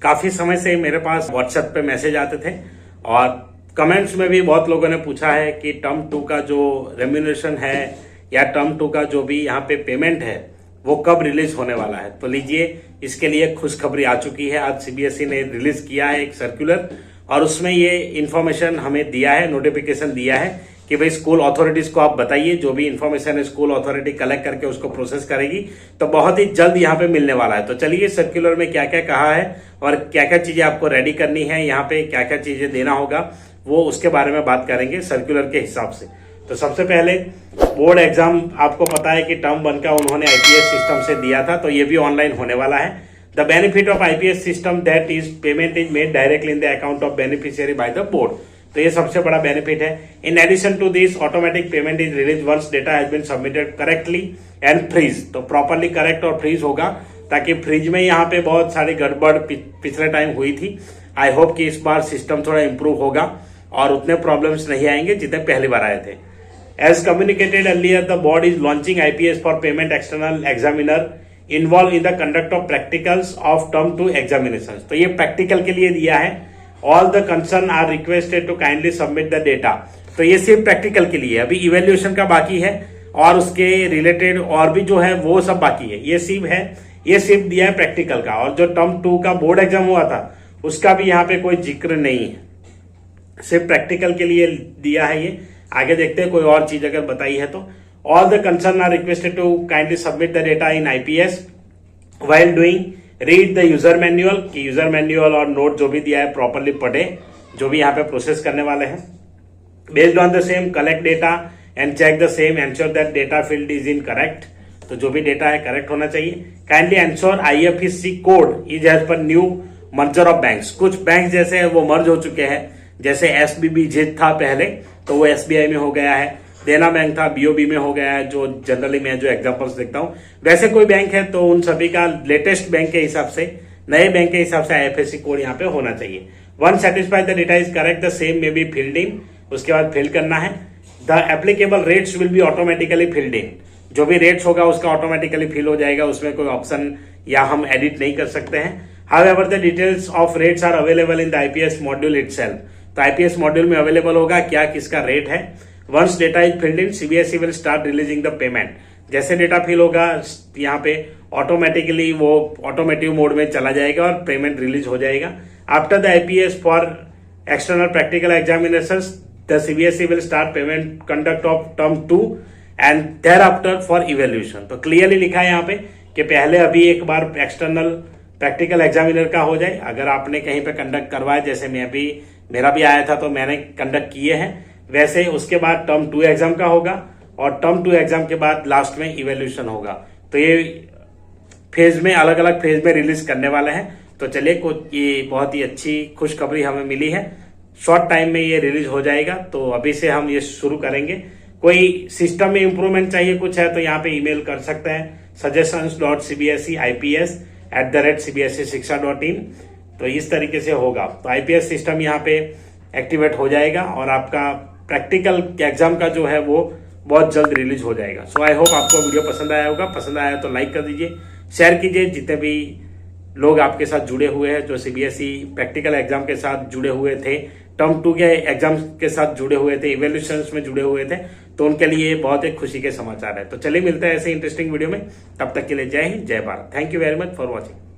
काफी समय से मेरे पास व्हाट्सएप पे मैसेज आते थे और कमेंट्स में भी बहुत लोगों ने पूछा है कि टर्म 2 का जो रेम्यूनरेशन है या टर्म 2 का जो भी यहाँ पे पेमेंट है वो कब रिलीज होने वाला है। तो लीजिए, इसके लिए खुशखबरी आ चुकी है। आज सीबीएसई ने रिलीज किया है एक सर्कुलर और उसमें ये इन्फॉर्मेशन हमें दिया है, नोटिफिकेशन दिया है कि भाई स्कूल अथॉरिटीज को आप बताइए, जो भी इन्फॉर्मेशन है स्कूल अथॉरिटी कलेक्ट करके उसको प्रोसेस करेगी, तो बहुत ही जल्द यहाँ पे मिलने वाला है। तो चलिए सर्कुलर में क्या क्या कहा है और क्या क्या चीजें आपको रेडी करनी है, यहाँ पे क्या क्या चीजें देना होगा, वो उसके बारे में बात करेंगे सर्कुलर के हिसाब से। तो सबसे पहले बोर्ड एग्जाम आपको पता है कि टर्म 1 का उन्होंने आईपीएस सिस्टम से दिया था, तो ये भी ऑनलाइन होने वाला है। The benefit of IPS system that is payment is made directly in the account of beneficiary by the board. तो ये सबसे बड़ा बेनिफिट है। In addition to this automatic payment is release once data has been submitted correctly and freeze. तो properly correct और freeze होगा, ताकि freeze में यहाँ पे बहुत सारी गड़बड़ पिछले टाइम हुई थी। आई होप कि इस बार सिस्टम थोड़ा इंप्रूव होगा और उतने प्रॉब्लम्स नहीं आएंगे जितने पहली बार आए थे। As communicated earlier, the board is launching IPS for payment external examiner involved in the conduct of practicals of term 2 examinations। तो ये प्रैक्टिकल के लिए दिया है। All the concern are requested to kindly submit the data। तो ये सिर्फ practical के लिए, अभी इवेल्युएशन का बाकी है और उसके रिलेटेड और भी जो है वो सब बाकी है। ये सिर्फ दिया है प्रैक्टिकल का, और जो टर्म 2 का बोर्ड एग्जाम हुआ था उसका भी यहाँ पे कोई जिक्र नहीं है, सिर्फ प्रैक्टिकल के लिए दिया है ये। आगे देखते हैं कोई और चीज अगर बताई है तो। All the concern are requested to kindly submit the data in IPS while doing read the user manual, कि यूजर मैन्युअल और नोट जो भी दिया है प्रॉपरली पढ़े, जो भी यहाँ पे प्रोसेस करने वाले हैं। Based on the same collect data and check the same, ensure that data field is in correct. तो जो भी डेटा है करेक्ट होना चाहिए। Kindly ensure IFSC code is as per new merger of banks. कुछ बैंक जैसे है वो मर्ज हो चुके हैं, जैसे एसबीबी जित था पहले तो वो एसबीआई में हो गया है, देना बैंक था बीओबी में हो गया है, जो जनरली मैं जो एग्जांपल्स देखता हूँ। वैसे कोई बैंक है तो उन सभी का लेटेस्ट बैंक के हिसाब से, नए बैंक के हिसाब से आईएफएससी कोड यहाँ पे होना चाहिए। One satisfied the data is correct the same में बी फिल्ड इन, उसके बाद फिल करना है। The applicable rates will be automatically filled in, जो भी रेट्स होगा उसका ऑटोमेटिकली फिल हो जाएगा, उसमें कोई ऑप्शन या हम एडिट नहीं कर सकते हैं। However the details of rates are available in the IPS module itself. तो आईपीएस मॉड्यूल में अवेलेबल होगा क्या किसका रेट है। Once data is filled in, CBSE will start releasing the payment. जैसे डेटा फिल होगा यहाँ पे ऑटोमेटिकली वो ऑटोमेटिव मोड में चला जाएगा और पेमेंट रिलीज हो जाएगा। After the IPS for external practical examinations the CBSE will start payment conduct of term 2 and thereafter for evaluation. तो क्लियरली लिखा है यहाँ पे कि पहले अभी एक बार एक्सटर्नल प्रैक्टिकल एग्जामिनर का हो जाए, अगर आपने कहीं पे कंडक्ट करवाया, जैसे मेरा भी आया था तो मैंने कंडक्ट किए हैं, वैसे उसके बाद टर्म 2 एग्जाम का होगा और टर्म 2 एग्जाम के बाद लास्ट में इवेल्यूशन होगा। तो ये फेज में, अलग अलग फेज में रिलीज करने वाले हैं। तो चलिए, ये बहुत ही अच्छी खुशखबरी हमें मिली है, शॉर्ट टाइम में ये रिलीज हो जाएगा। तो अभी से हम ये शुरू करेंगे। कोई सिस्टम में इंप्रूवमेंट चाहिए कुछ है तो यहाँ पे ईमेल कर सकते हैं suggestions.cbseips@cbsesixixa.in। तो इस तरीके से होगा। तो आईपीएस सिस्टम यहाँ पे एक्टिवेट हो जाएगा और आपका प्रैक्टिकल एग्जाम का जो है वो बहुत जल्द रिलीज हो जाएगा। सो आई होप आपको वीडियो पसंद आया होगा। पसंद आया तो लाइक कर दीजिए, शेयर कीजिए। जितने भी लोग आपके साथ जुड़े हुए हैं, जो सीबीएसई प्रैक्टिकल एग्जाम के साथ जुड़े हुए थे, टर्म 2 के एग्जाम के साथ जुड़े हुए थे, इवेल्यूशंस में जुड़े हुए थे, तो उनके लिए बहुत एक खुशी के समाचार है। तो चलिए मिलते हैं ऐसे इंटरेस्टिंग वीडियो में, तब तक के लिए जय हिंद, जय Bharat. Thank you very much for watching.